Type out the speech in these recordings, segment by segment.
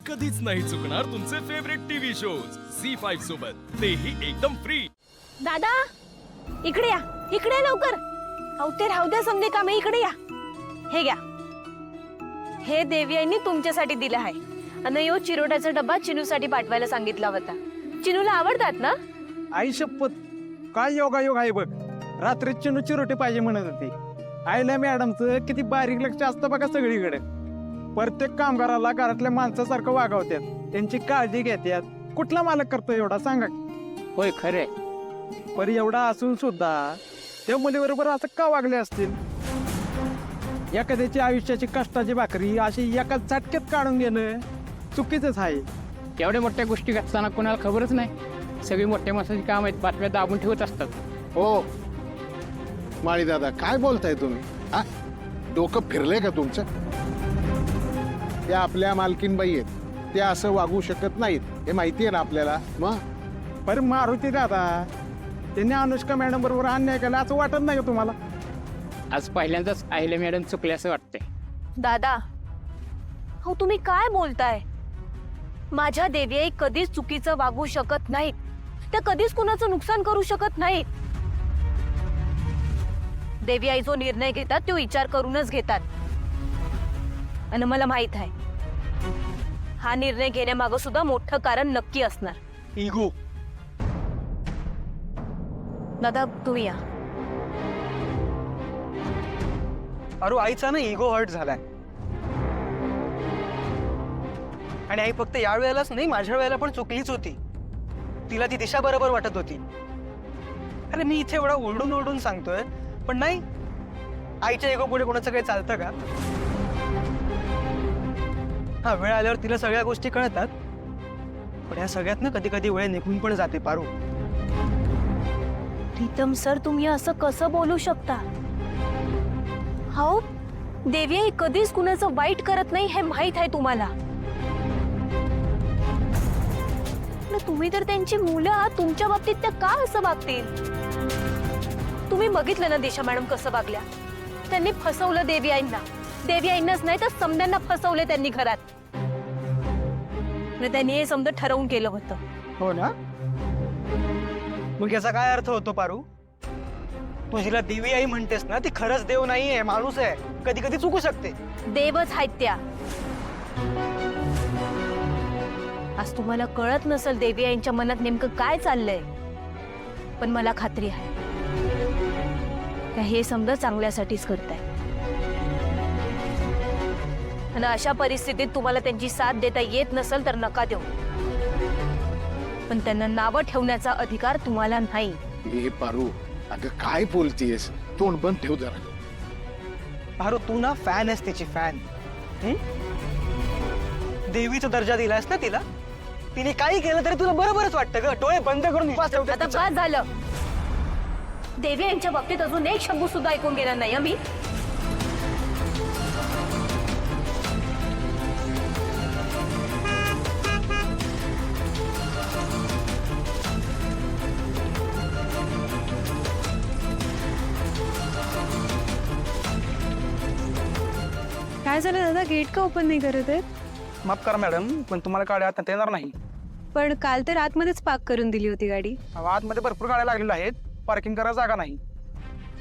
कधीच नाही चुकणार तुमचे फेवरेट टीव्ही शोज झी5 सोबत, तेही एकदम फ्री. दादा इकडे या, इकडे या लवकर. अहो ते राहू द्या समजे का, मी इकडे या. हे घ्या, हे देवी आईनी तुमच्यासाठी दिलं आहे. आणि यो चिरोट्याचा डब्बा चिनूसाठी पाठवायला सांगितला होता. चिनूला आवडतात ना? आई शपथ, काय योगायोग आहे बघ. रात्री चिनू चिरोटे पाहिजे म्हणत होती. आईला मॅडमचं किती बारीक लक्ष असतं बघा सगळीकडे. प्रत्येक कामगाराला घरातल्या माणसासारखं वागवतात, त्यांची काळजी घेतात. कुठला मालक करतो एवढा सांगा? होय खरे. पर एवढा असून सुद्धा त्या मुलीबरोबर असं का वागले असतील? एखाद्याची आयुष्याची कष्टाची भाकरी अशी एका झटक्यात काढून घेणं चुकीचंच आहे. एवढ्या मोठ्या गोष्टी घडताना कोणाला खबरच नाही. सगळी मोठ्या माणसाची काम आहेत, बातम्या दाबून ठेवत असतात. हो माळी दादा, काय बोलताय तुम्ही? हा, डोकं फिरलंय का तुमचं? त्या आपल्या मालकीनबाई आहेत, त्या असं वागू शकत नाहीत, हे माहिती आहे ना आपल्याला. मग पर मारुती दादा, त्यांनी अनुष्का मॅडम बरोबर अन्याय केला असं वाटत नाही का तुम्हाला? आज पहिल्यांदाच आहिले मॅडम चुकले असं वाटतंय. दादा हो, तुम्ही काय बोलताय? माझ्या देवी आई कधीच चुकीचं वागू शकत नाहीत. त्या कधीच कुणाचं नुकसान करू शकत नाहीत. देवी आई जो निर्णय घेतात तो विचार करूनच घेतात. आणि मला माहित आहे, हा निर्णय घेण्यामागं सुद्धा मोठं कारण नक्की असणार. इगो. दादा तुम्ही या. अरे आईचा ना इगो हर्ट झालाय. आणि आई फक्त या वेळेलाच नाही, माझ्या वेळेला पण चुकलीच होती. तिला ती दिशा बरोबर वाटत होती. अरे मी इथे एवढा ओरडून ओरडून सांगतोय, पण नाही, आईच्या इगो पुढे कोणाचं काही चालतं का? हा, वेळ आल्यावर तिला सगळ्या गोष्टी कळतात. पण या सगळ्यात ना कधी कधी वेळ निघून पण जाते पारू. प्रीतम सर, तुम्ही असं कसं बोलू शकता? हो, देवी आई कधीच कुणाचं वाईट करत नाही हे माहित आहे तुम्हाला. तुम्ही तर त्यांची मुलं आहात, तुमच्या बाबतीत त्या का असं वागतील? तुम्ही बघितलं ना दिशा मॅडम कसं वागल्या. त्यांनी फसवलं देवी आईंना. देवी आईंनाच नाही तर समद्यांना फसवले त्यांनी घरात. त्यांनी हे समजा ठरवून केलं होतं. हो ना? मग याचा काय अर्थ होतो पारू? तू जिला देवी आई म्हणतेस ना, ती खरंच देव नाहीये, माणूस आहे. कधी कधी चुकू शकते. देवच आहेत त्या. आज तुम्हाला कळत नसेल देवी आईंच्या मनात नेमकं काय चाललंय, पण मला खात्री आहे त्या हे समजा चांगल्यासाठीच करताय. आणि अशा परिस्थितीत तुम्हाला त्यांची साथ देता येत नसेल तर नका देऊ, पण त्यांना नावं ठेवण्याचा अधिकार तुम्हाला नाही. हे पारू, अगं काय बोलतीयस? तोंड बंद ठेव जरा. पारू, तू ना फॅन आहेस तिची, फॅन. देवीचा दर्जा दिलायस ना तिला. तिने काही केलं तरी तुला बरोबरच वाटतं ग. डोळे बंद करून विश्वास ठेवते आता तिच्यावर. बस झालं. देवी यांच्या बाबतीत अजून एक शब्द सुद्धा ऐकून गेला नाही मी. काय झालं दादा, गेट का ओपन नाही करत आहेत? माफ करा मॅडम, पण तुम्हाला गाडी आत येणार नाही. पण काल तर आतमध्येच पार्क करून दिली होती गाडी. आतमध्ये भरपूर गाड्या लागलेल्या आहेत, पार्किंग करायला जागा नाही.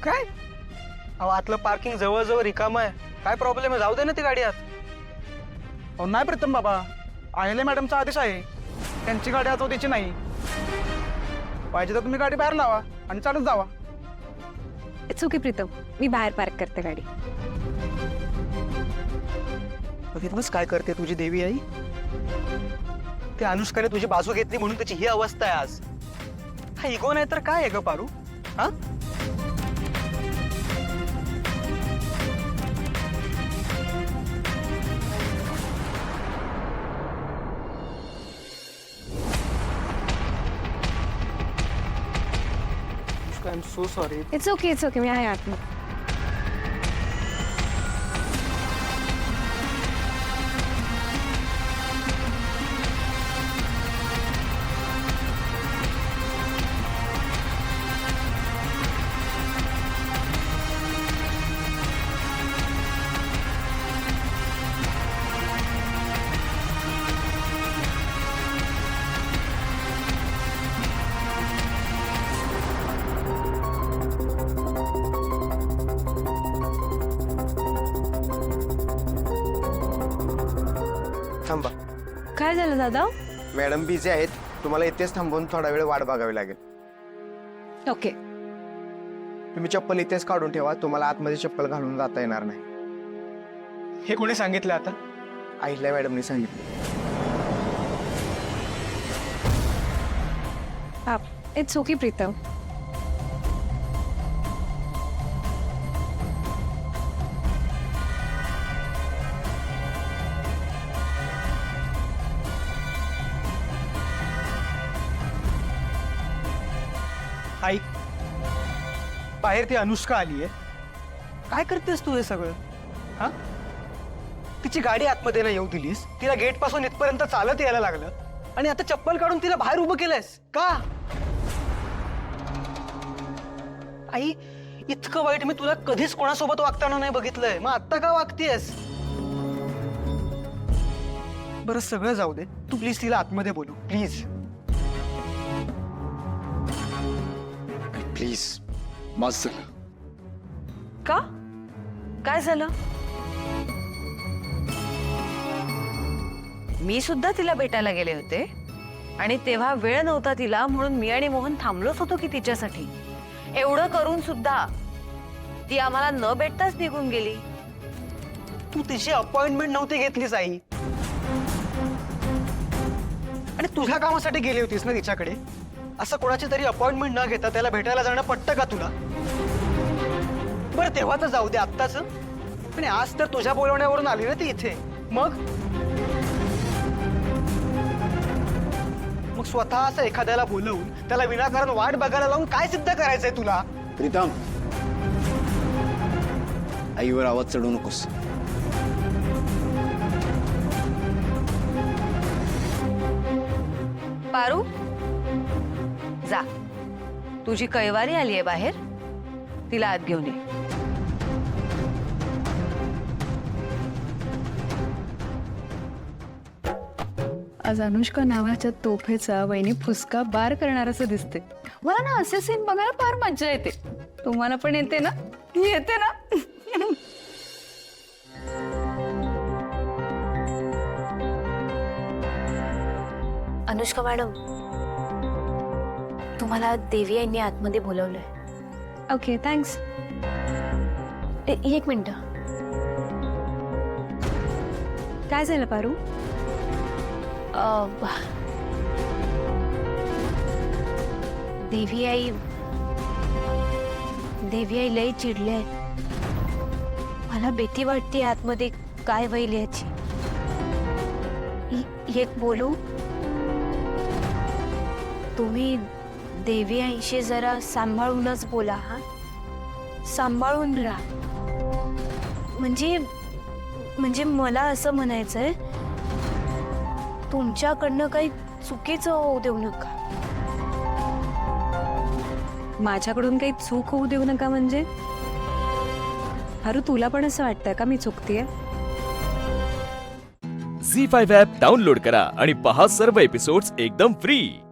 काय? अहो आतलं पार्किंग जवळजवळ रिकाम आहे. काय प्रॉब्लेम आहे? जाऊ दे ना ती गाडी आत. अहो नाही प्रीतम बाबा, आहिले मॅडमचा आदेश आहे, त्यांची गाडी आत द्यायची नाही. पाहिजे तर तुम्ही गाडी बाहेर लावा आणि चालत जावा. इट्स ओके प्रीतम, मी बाहेर पार्क करते गाडी. बघितलंस काय करते तुझी देवी आई? त्या अनुष्काने तुझी बाजू घेतली म्हणून त्याची ही अवस्था आहे आज. हा इगो नाही तर काय आहे ग पारू? हा, I am so sorry. It's okay, मी आहे आतमध्ये. थांबा. काय झालं दादा? मॅडम बिझी आहेत. तुम्हाला इथेच थांबून थोडा वेळ वाट बघावी लागेल. ओके. तुम्ही चप्पल इथेच काढून ठेवा. तुम्हाला आतमध्ये चप्पल घालून जाता येणार नाही. हे कोणी सांगितलं आता? अहिल्या मॅडमने सांगितलं. It's okay Pritam. आई, बाहेर ती अनुष्का आली आहे. काय करतेस तू हे सगळं? हा, तिची गाडी आतमध्ये नाही येऊ दिलीस, तिला गेट पासून इथपर्यंत चालत यायला लागलं आणि आता चप्पल काढून तिला बाहेर उभं केलंयस का? आई, इतकं वाईट मी तुला कधीच कोणासोबत वागताना नाही बघितलंय, मग आता का वागतेस? बरं सगळं जाऊ दे, तू प्लीज तिला आतमध्ये बोलू प्लीज. प्लीज मस्त. का? काय झालं? मी सुद्धा तिला भेटायला गेले होते आणि तेव्हा वेळ नव्हता तिला, म्हणून मी आणि मोहन थांबलोच होतो की तिच्यासाठी. एवढं करून सुद्धा ती आम्हाला न भेटताच निघून गेली. तू तिची अपॉइंटमेंट नव्हती घेतलीस आई, आणि तुझ्या कामासाठी गेली होतीस ना तिच्याकडे. असं कोणाची तरी अपॉइंटमेंट न घेता त्याला भेटायला जाणं पटतं का तुला? बरं तेव्हा तर जाऊ दे आत्ताच, पण आज तर तुझ्या बोलवण्यावरून आली ना ती इथे. मग स्वतः असं एखाद्याला बोलवून त्याला विनाकारण वाट बघायला लावून काय सिद्ध करायचंय तुला? प्रीतम, आईवर आवाज चढवू नकोस. पारू, जा, तुझी कैवारी आली आहे बाहेर, तिला आत घेऊन ये. आज अनुष्का नावाच्या तोफेचा वहिनी फुसका बार करणार असं दिसते. मला ना असे सीन बघायला फार मजा येते. तुम्हाला पण येते ना? येते ना? अनुष्का मॅडम, तुम्हाला देवी यांनी आतमध्ये बोलवलंय. Okay, thanks. एक मिनिट. काय झालं पारू? देवी आई लय चिडले. मला भीती वाटते आतमध्ये काय होईल याची. एक बोलू? तुम्ही देवी आईशी जरा सांभाळूनच बोला. हा, सांभाळून राहा. म्हणजे मला असं म्हणायचंय, तुमच्याकडनं काही चुकीचं होऊ देऊ नका. माझ्याकडून काही चूक होऊ देऊ नका म्हणजे? अरे तुला पण असं वाटतंय का मी चुकतीये? झी5 ॲप डाउनलोड करा आणि पहा सर्व एपिसोड्स एकदम फ्री.